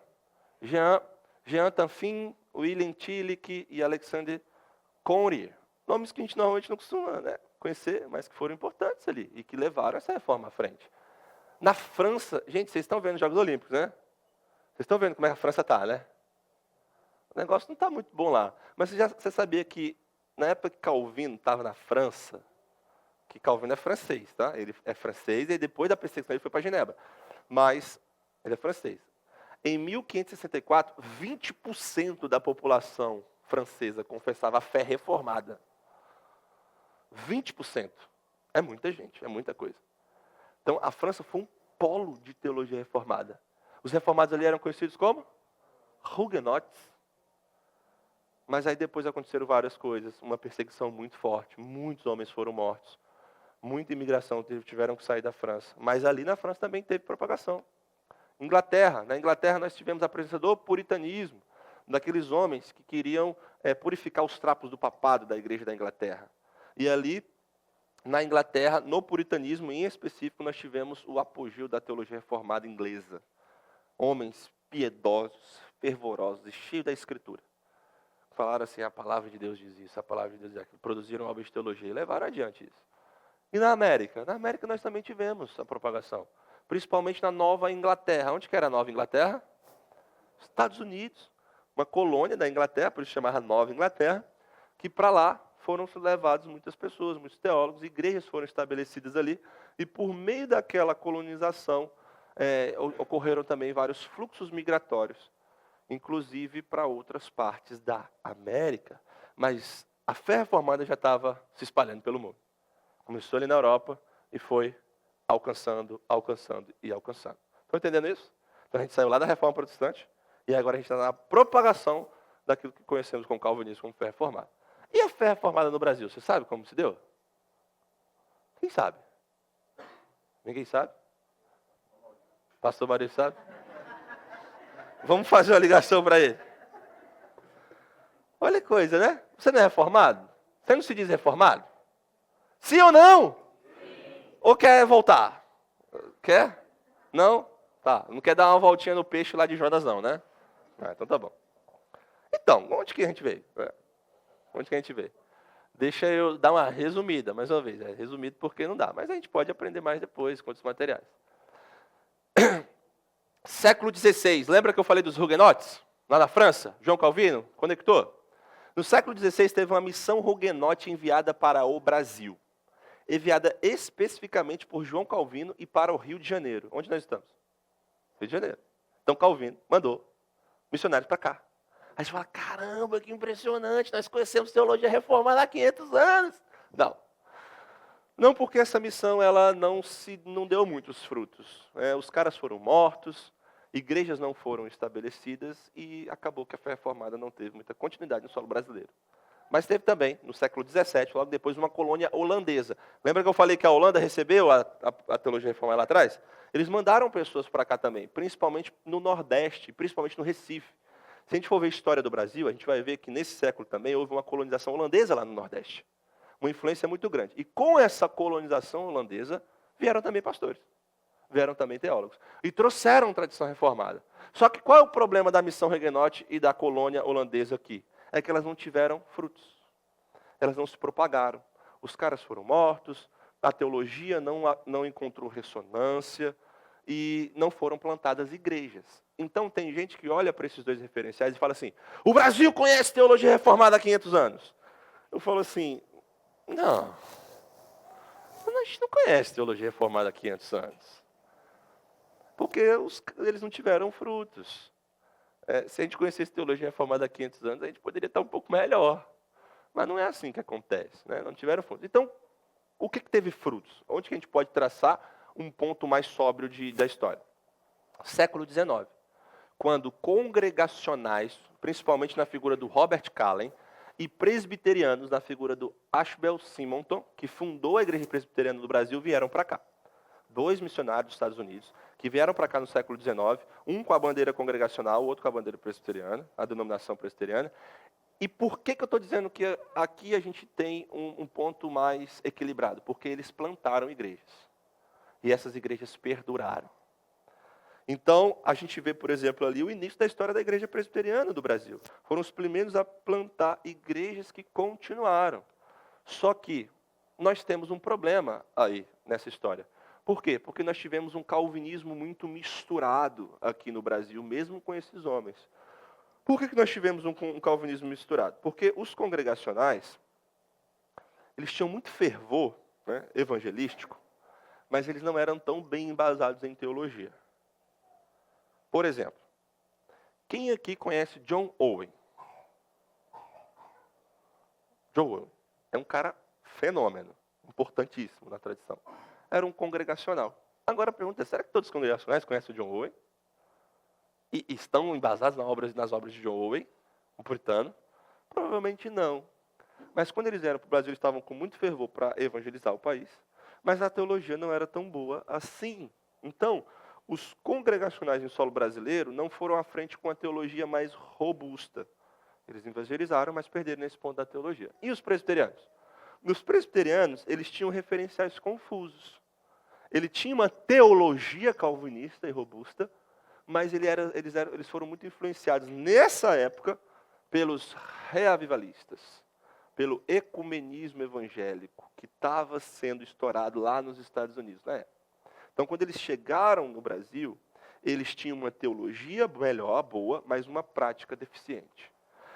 Jean Tanfin, William Tillich e Alexander Conrier. Nomes que a gente normalmente não costuma conhecer, mas que foram importantes ali e que levaram essa reforma à frente. Na França, gente, vocês estão vendo os Jogos Olímpicos, né? Vocês estão vendo como é que a França está, né? O negócio não está muito bom lá. Mas você sabia que na época que Calvino estava na França, que Calvino é francês, tá? Ele é francês e depois da perseguição ele foi para Genebra. Mas ele é francês. Em 1564, 20% da população francesa confessava a fé reformada. 20%. É muita gente, é muita coisa. Então, a França foi um polo de teologia reformada. Os reformados ali eram conhecidos como Huguenots. Mas aí depois aconteceram várias coisas. Uma perseguição muito forte. Muitos homens foram mortos. Muita imigração tiveram que sair da França. Mas ali na França também teve propagação. Inglaterra. Na Inglaterra nós tivemos a presença do puritanismo. Daqueles homens que queriam purificar os trapos do papado da igreja da Inglaterra. E ali, na Inglaterra, no puritanismo em específico, nós tivemos o apogeu da teologia reformada inglesa. Homens piedosos, fervorosos e cheios da Escritura. Falaram assim, a palavra de Deus diz isso, a palavra de Deus diz aquilo. Produziram obras de teologia e levaram adiante isso. E na América? Na América nós também tivemos a propagação. Principalmente na Nova Inglaterra. Onde que era a Nova Inglaterra? Estados Unidos. Uma colônia da Inglaterra, por isso chamava Nova Inglaterra, que para lá foram levados muitas pessoas, muitos teólogos, igrejas foram estabelecidas ali, e por meio daquela colonização ocorreram também vários fluxos migratórios, inclusive para outras partes da América. Mas a fé reformada já estava se espalhando pelo mundo. Começou ali na Europa e foi alcançando, alcançando e alcançando. Estão entendendo isso? Então a gente saiu lá da reforma protestante e agora a gente está na propagação daquilo que conhecemos como calvinismo, como fé reformada. E a fé reformada no Brasil, você sabe como se deu? Quem sabe? Ninguém sabe? Pastor Maria sabe? Vamos fazer uma ligação para ele. Olha que coisa, né? Você não é reformado? Você não se diz reformado? Sim ou não? Sim. Ou quer voltar? Quer? Não? Tá. Não quer dar uma voltinha no peixe lá de Jonas não, né? Então tá bom. Então, onde que a gente veio? Onde que a gente veio? Deixa eu dar uma resumida, mais uma vez. É resumido porque não dá, mas a gente pode aprender mais depois com outros materiais. Século XVI, lembra que eu falei dos Huguenotes? Lá na França, João Calvino conectou? No século XVI teve uma missão huguenote enviada para o Brasil. Enviada especificamente por João Calvino e para o Rio de Janeiro. Onde nós estamos? Rio de Janeiro. Então Calvino mandou missionários para cá. Aí você fala, caramba, que impressionante, nós conhecemos teologia reformada há 500 anos. Não porque essa missão ela não deu muitos frutos. Os caras foram mortos, igrejas não foram estabelecidas e acabou que a fé reformada não teve muita continuidade no solo brasileiro. Mas teve também, no século XVII, logo depois, uma colônia holandesa. Lembra que eu falei que a Holanda recebeu a teologia reformada lá atrás? Eles mandaram pessoas para cá também, principalmente no Nordeste, principalmente no Recife. Se a gente for ver a história do Brasil, a gente vai ver que nesse século também houve uma colonização holandesa lá no Nordeste. Uma influência muito grande. E com essa colonização holandesa, vieram também pastores. Vieram também teólogos. E trouxeram tradição reformada. Só que qual é o problema da missão Reguenote e da colônia holandesa aqui? É que elas não tiveram frutos. Elas não se propagaram. Os caras foram mortos, a teologia não encontrou ressonância e não foram plantadas igrejas. Então tem gente que olha para esses dois referenciais e fala assim, o Brasil conhece teologia reformada há 500 anos. Eu falo assim, não, a gente não conhece teologia reformada há 500 anos. Porque eles não tiveram frutos. Se a gente conhecesse teologia reformada há 500 anos, a gente poderia estar um pouco melhor. Mas não é assim que acontece, né? Não tiveram frutos. Então, o que teve frutos? Onde que a gente pode traçar um ponto mais sóbrio da história? Século XIX, quando congregacionais, principalmente na figura do Robert Callen, e presbiterianos, na figura do Ashbel Simonton, que fundou a Igreja Presbiteriana do Brasil, vieram para cá. 2 missionários dos Estados Unidos, que vieram para cá no século XIX, um com a bandeira congregacional, o outro com a bandeira presbiteriana, a denominação presbiteriana. E por que eu estou dizendo que aqui a gente tem um ponto mais equilibrado? Porque eles plantaram igrejas. E essas igrejas perduraram. Então, a gente vê, por exemplo, ali o início da história da Igreja Presbiteriana do Brasil. Foram os primeiros a plantar igrejas que continuaram. Só que nós temos um problema aí nessa história. Por quê? Porque nós tivemos um calvinismo muito misturado aqui no Brasil, mesmo com esses homens. Por que nós tivemos um calvinismo misturado? Porque os congregacionais, eles tinham muito fervor, né, evangelístico, mas eles não eram tão bem embasados em teologia. Por exemplo, quem aqui conhece John Owen? John Owen é um cara fenômeno, importantíssimo na tradição. Era um congregacional. Agora a pergunta é, será que todos os congregacionais conhecem o John Owen? E estão embasados nas obras de John Owen, o puritano? Provavelmente não. Mas quando eles vieram para o Brasil, eles estavam com muito fervor para evangelizar o país, mas a teologia não era tão boa assim. Então, os congregacionais em solo brasileiro não foram à frente com a teologia mais robusta. Eles evangelizaram, mas perderam nesse ponto da teologia. E os presbiterianos? Nos presbiterianos, eles tinham referenciais confusos. Ele tinha uma teologia calvinista e robusta, mas eles foram muito influenciados nessa época pelos reavivalistas, pelo ecumenismo evangélico que estava sendo estourado lá nos Estados Unidos na época. Então, quando eles chegaram no Brasil, eles tinham uma teologia melhor, boa, mas uma prática deficiente.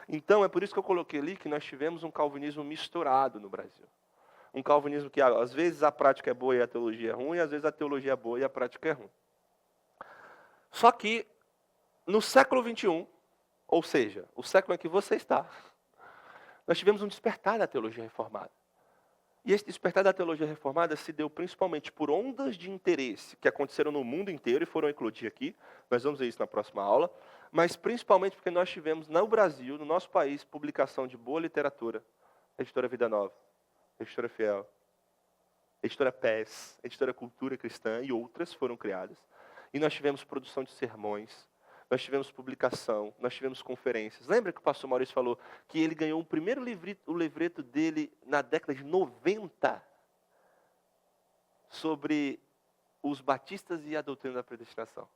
Então, é por isso que eu coloquei ali que nós tivemos um calvinismo misturado no Brasil. Um calvinismo que, às vezes, a prática é boa e a teologia é ruim, às vezes a teologia é boa e a prática é ruim. Só que, no século XXI, ou seja, o século em que você está, nós tivemos um despertar da teologia reformada. E esse despertar da teologia reformada se deu principalmente por ondas de interesse que aconteceram no mundo inteiro e foram eclodir aqui. Nós vamos ver isso na próxima aula. Mas principalmente porque nós tivemos no Brasil, no nosso país, publicação de boa literatura. Editora Vida Nova, Editora Fiel, Editora PES, Editora Cultura Cristã e outras foram criadas. E nós tivemos produção de sermões, nós tivemos publicação, nós tivemos conferências. Lembra que o pastor Maurício falou que ele ganhou o primeiro livreto dele na década de 90 sobre os batistas e a doutrina da predestinação?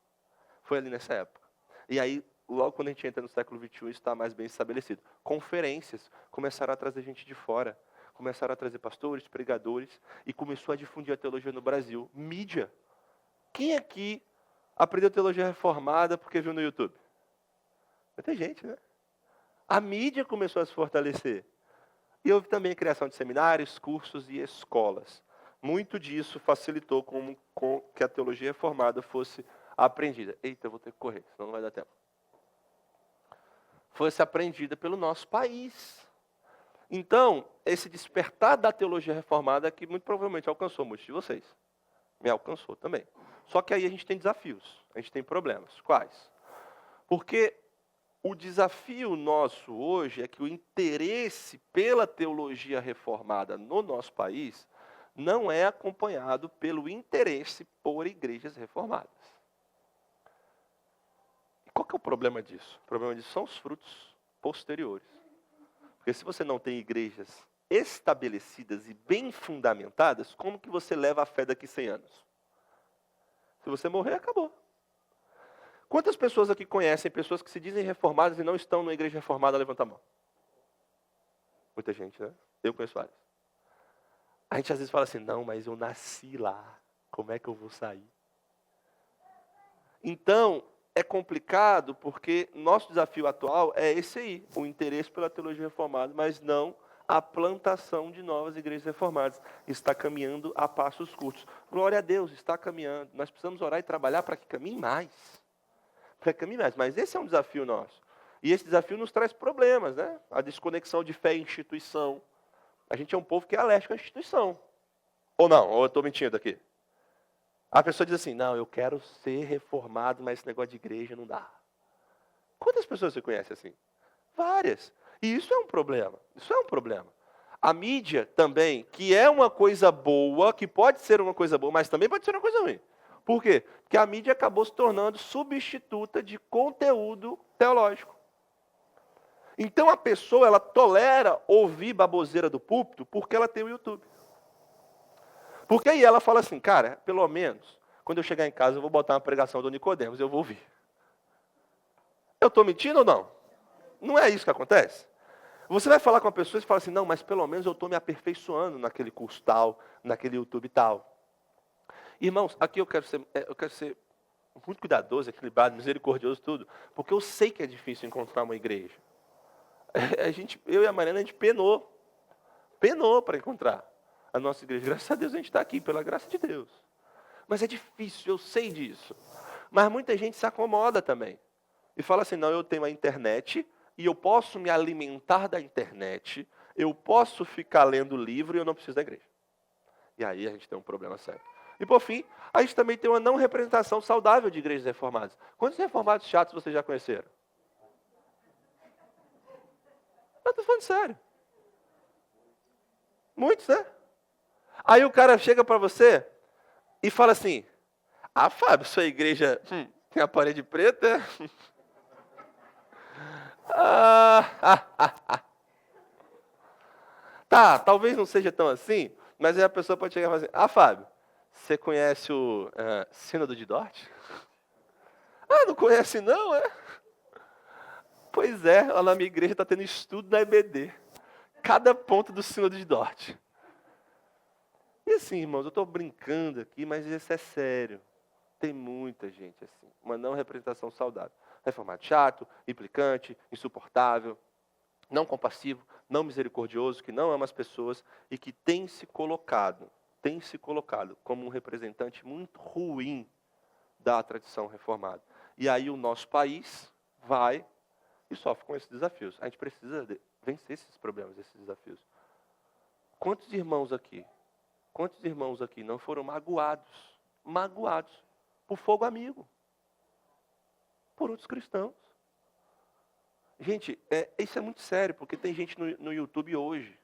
Foi ali nessa época. E aí, logo quando a gente entra no século XXI, isso está mais bem estabelecido. Conferências começaram a trazer gente de fora, começaram a trazer pastores, pregadores, e começou a difundir a teologia no Brasil. Mídia. Quem aqui aprendeu teologia reformada porque viu no YouTube? Tem gente, né? A mídia começou a se fortalecer. E houve também a criação de seminários, cursos e escolas. Muito disso facilitou com que a teologia reformada fosse aprendida. Eita, eu vou ter que correr, senão não vai dar tempo. Fosse aprendida pelo nosso país. Então, esse despertar da teologia reformada que muito provavelmente alcançou muitos de vocês. Me alcançou também. Só que aí a gente tem desafios, a gente tem problemas. Quais? Porque o desafio nosso hoje é que o interesse pela teologia reformada no nosso país não é acompanhado pelo interesse por igrejas reformadas. E qual que é o problema disso? O problema disso são os frutos posteriores. Porque se você não tem igrejas estabelecidas e bem fundamentadas, como que você leva a fé daqui 100 anos? Se você morrer, acabou. Quantas pessoas aqui conhecem pessoas que se dizem reformadas e não estão na igreja reformada? Levanta a mão. Muita gente, né? Eu conheço vários. A gente às vezes fala assim, não, mas eu nasci lá. Como é que eu vou sair? Então, é complicado porque nosso desafio atual é esse aí. O interesse pela teologia reformada, mas não a plantação de novas igrejas reformadas. Está caminhando a passos curtos. Glória a Deus, está caminhando. Nós precisamos orar e trabalhar para que caminhe mais. Mas esse é um desafio nosso. E esse desafio nos traz problemas, né? A desconexão de fé e instituição. A gente é um povo que é alérgico à instituição. Ou não? Ou eu estou mentindo aqui? A pessoa diz assim, não, eu quero ser reformado, mas esse negócio de igreja não dá. Quantas pessoas você conhece assim? Várias. E isso é um problema. Isso é um problema. A mídia também, que é uma coisa boa, que pode ser uma coisa boa, mas também pode ser uma coisa ruim. Por quê? Porque a mídia acabou se tornando substituta de conteúdo teológico. Então a pessoa, ela tolera ouvir baboseira do púlpito porque ela tem o YouTube. Porque aí ela fala assim, cara, pelo menos, quando eu chegar em casa eu vou botar uma pregação do Nicodemos, eu vou ouvir. Eu estou mentindo ou não? Não é isso que acontece? Você vai falar com a pessoa e fala assim, não, mas pelo menos eu estou me aperfeiçoando naquele curso tal, naquele YouTube tal. Irmãos, aqui eu quero ser muito cuidadoso, equilibrado, misericordioso, tudo, porque eu sei que é difícil encontrar uma igreja. Eu e a Mariana, a gente penou para encontrar a nossa igreja. Graças a Deus a gente está aqui, pela graça de Deus. Mas é difícil, eu sei disso. Mas muita gente se acomoda também. E fala assim, não, eu tenho a internet e eu posso me alimentar da internet, eu posso ficar lendo livro e eu não preciso da igreja. E aí a gente tem um problema sério. E por fim, a gente também tem uma não representação saudável de igrejas reformadas. Quantos reformados chatos vocês já conheceram? Eu estou falando sério. Muitos, né? Aí o cara chega para você e fala assim, ah, Fábio, sua igreja tem a parede preta? Tá, talvez não seja tão assim, mas aí a pessoa pode chegar e falar assim, ah, Fábio, você conhece o Sínodo de Dort? Ah, não conhece não, é? Pois é, lá na minha igreja está tendo estudo da EBD. Cada ponto do Sínodo de Dort. E assim, irmãos, eu estou brincando aqui, mas isso é sério. Tem muita gente assim, uma não representação saudável. Reformado chato, implicante, insuportável, não compassivo, não misericordioso, que não ama as pessoas e que tem se colocado como um representante muito ruim da tradição reformada. E aí o nosso país vai e sofre com esses desafios. A gente precisa vencer esses problemas, esses desafios. Quantos irmãos aqui não foram magoados por fogo amigo, por outros cristãos? Gente, isso é muito sério, porque tem gente no YouTube hoje,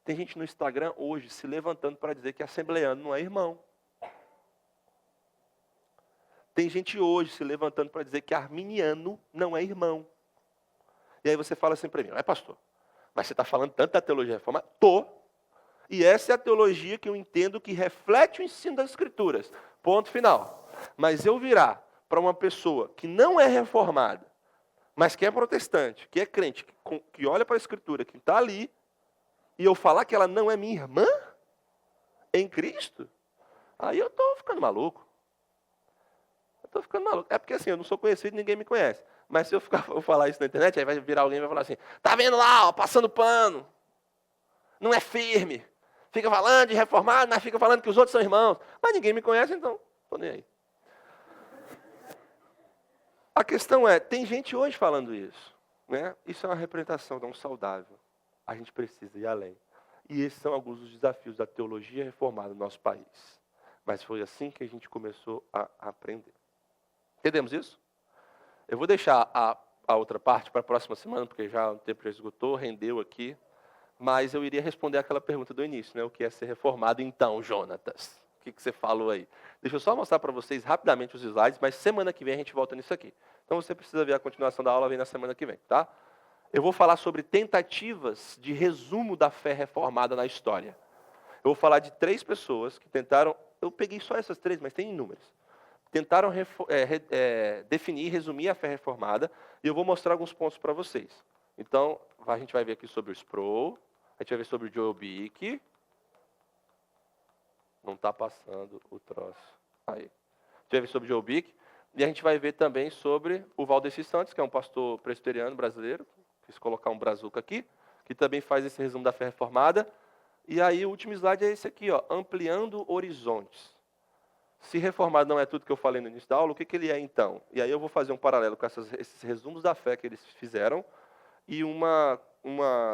tem gente no Instagram hoje se levantando para dizer que assembleano não é irmão. Tem gente hoje se levantando para dizer que arminiano não é irmão. E aí você fala assim para mim, pastor, mas você está falando tanto da teologia reformada? Tô. E essa é a teologia que eu entendo que reflete o ensino das Escrituras. Ponto final. Mas eu virar para uma pessoa que não é reformada, mas que é protestante, que é crente, que olha para a Escritura, que está ali, e eu falar que ela não é minha irmã em Cristo, aí eu estou ficando maluco. É porque assim, eu não sou conhecido, ninguém me conhece. Mas se eu falar isso na internet, aí vai virar alguém e vai falar assim, tá vendo lá, ó, passando pano, não é firme, fica falando de reformado, mas fica falando que os outros são irmãos. Mas ninguém me conhece, então, estou nem aí. A questão é, tem gente hoje falando isso, né? Isso é uma representação não saudável. A gente precisa ir além. E esses são alguns dos desafios da teologia reformada no nosso país. Mas foi assim que a gente começou a aprender. Entendemos isso? Eu vou deixar a outra parte para a próxima semana, porque já o tempo já esgotou, rendeu aqui. Mas eu iria responder aquela pergunta do início, né? O que é ser reformado então, Jonatas? O que você falou aí? Deixa eu só mostrar para vocês rapidamente os slides, mas semana que vem a gente volta nisso aqui. Então você precisa ver a continuação da aula, vem na semana que vem, tá? Eu vou falar sobre tentativas de resumo da fé reformada na história. Eu vou falar de 3 pessoas que tentaram, eu peguei só essas 3, mas tem inúmeras. Tentaram definir, resumir a fé reformada, e eu vou mostrar alguns pontos para vocês. Então, a gente vai ver aqui sobre o Sproul, a gente vai ver sobre o Joel Bick. Não está passando o troço. Aí. A gente vai ver sobre o Joel Bick, e a gente vai ver também sobre o Valdeci Santos, que é um pastor presbiteriano brasileiro, quis colocar um brazuca aqui, que também faz esse resumo da fé reformada. E aí o último slide é esse aqui, ó, ampliando horizontes. Se reformado não é tudo que eu falei no início da aula, o que ele é então? E aí eu vou fazer um paralelo com esses resumos da fé que eles fizeram e uma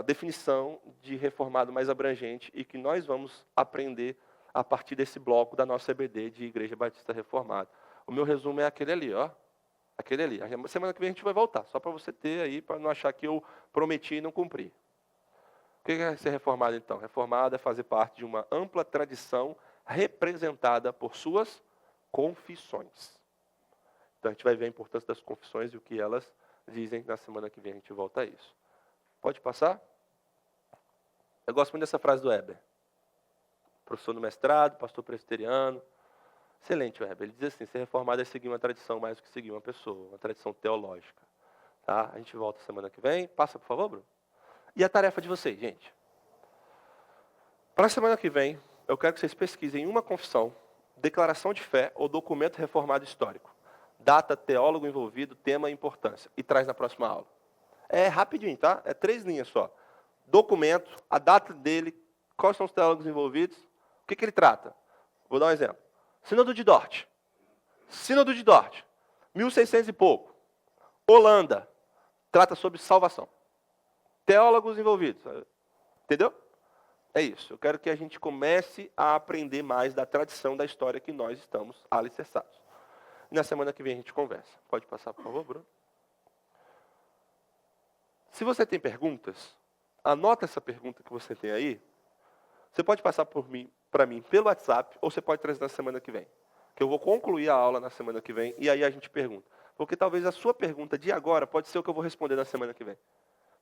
definição de reformado mais abrangente e que nós vamos aprender a partir desse bloco da nossa EBD de Igreja Batista Reformada. O meu resumo é aquele ali, ó. Aquele ali. A semana que vem a gente vai voltar, só para você ter aí, para não achar que eu prometi e não cumpri. O que é ser reformado, então? Reformado é fazer parte de uma ampla tradição representada por suas confissões. Então, a gente vai ver a importância das confissões e o que elas dizem. Na semana que vem a gente volta a isso. Pode passar? Eu gosto muito dessa frase do Weber. Professor do mestrado, pastor presbiteriano. Excelente, Weber. Ele diz assim, ser reformado é seguir uma tradição mais do que seguir uma pessoa, uma tradição teológica. Tá? A gente volta semana que vem. Passa, por favor, Bruno. E a tarefa de vocês, gente? Para a semana que vem, eu quero que vocês pesquisem uma confissão, declaração de fé ou documento reformado histórico. Data, teólogo envolvido, tema e importância. E traz na próxima aula. É rapidinho, tá? É 3 linhas só. Documento, a data dele, quais são os teólogos envolvidos, o que ele trata. Vou dar um exemplo. Sínodo de Dort. Sínodo de Dort. 1600 e pouco. Holanda. Trata sobre salvação. Teólogos envolvidos. Entendeu? É isso. Eu quero que a gente comece a aprender mais da tradição da história que nós estamos alicerçados. E na semana que vem a gente conversa. Pode passar, por favor, Bruno? Se você tem perguntas, anota essa pergunta que você tem aí. Você pode passar para mim pelo WhatsApp, ou você pode trazer na semana que vem. Que eu vou concluir a aula na semana que vem, e aí a gente pergunta. Porque talvez a sua pergunta de agora pode ser o que eu vou responder na semana que vem.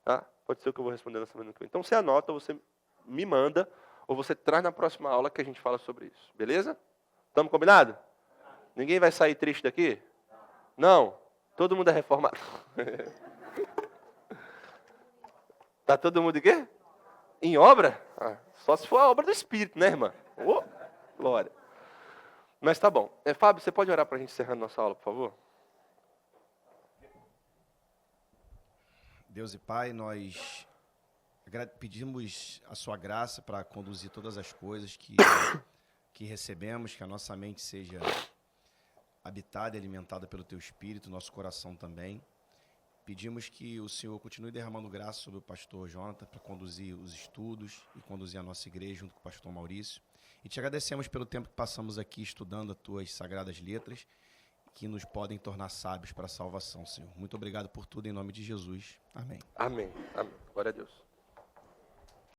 Tá? Pode ser o que eu vou responder na semana que vem. Então você anota, você me manda, ou você traz na próxima aula que a gente fala sobre isso. Beleza? Estamos combinados? Ninguém vai sair triste daqui? Não? Todo mundo é reformado. Tá todo mundo em quê? Em obra? Ah, só se for a obra do Espírito, né, irmã? Oh, glória. Mas tá bom. Fábio, você pode orar para a gente encerrar nossa aula, por favor? Deus e Pai, nós pedimos a sua graça para conduzir todas as coisas que recebemos, que a nossa mente seja habitada e alimentada pelo Teu Espírito, nosso coração também. Pedimos que o Senhor continue derramando graça sobre o pastor Jonathan para conduzir os estudos e conduzir a nossa igreja junto com o pastor Maurício. E te agradecemos pelo tempo que passamos aqui estudando as Tuas sagradas letras, que nos podem tornar sábios para a salvação, Senhor. Muito obrigado por tudo, em nome de Jesus. Amém. Amém. Amém. Glória a Deus.